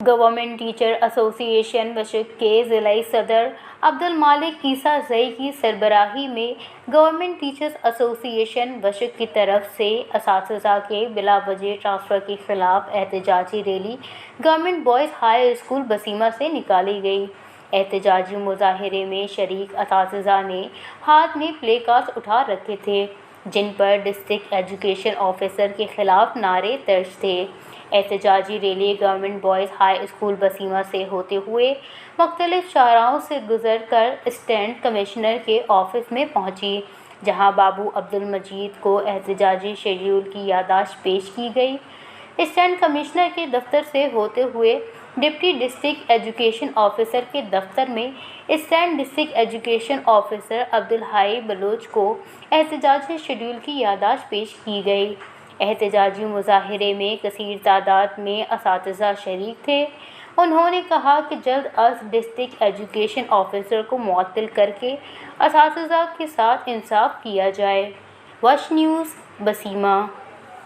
Government teacher ایسوسی ایشن وشق کے ضلعی صدر عبدالمالک عیسیٰ زئی کی سربراہی میں گورنمنٹ ٹیچرز ایسوسی ایشن وشق کی طرف سے اساتذہ کے بلا وجہ ٹرانسفر کے خلاف احتجاجی rally government boys high school Basima سے نکالی گئی۔ احتجاجی مظاہرے میں شریک اساتذہ نے ہاتھ میں پلے کارڈز اٹھا رکھے تھے جن پر ڈسٹرکٹ ایجوکیشن آفیسر کے خلاف نعرے درج تھے۔ احتجاجی rally government boys high school Basima سے ہوتے ہوئے مختلف شاہراہوں سے گزر کر اسسٹنٹ کمشنر کے آفس میں پہنچی، جہاں بابو عبدالمجید کو احتجاجی شیڈول کی یادداشت پیش کی گئی۔ اسسٹنٹ کمشنر کے دفتر سے ہوتے ہوئے ڈپٹی ڈسٹرکٹ ایجوکیشن آفیسر کے دفتر میں assistant district education officer Abdul Hai Baloch کو احتجاجی شیڈول کی یادداشت پیش کی گئی۔ احتجاجی مظاہرے میں کثیر تعداد میں اساتذہ شریک تھے۔ انہوں نے کہا کہ جلد از ڈسٹرکٹ ایجوکیشن آفیسر کو معطل کر کے اساتذہ کے ساتھ انصاف کیا جائے۔ وش نیوز، بسیمہ۔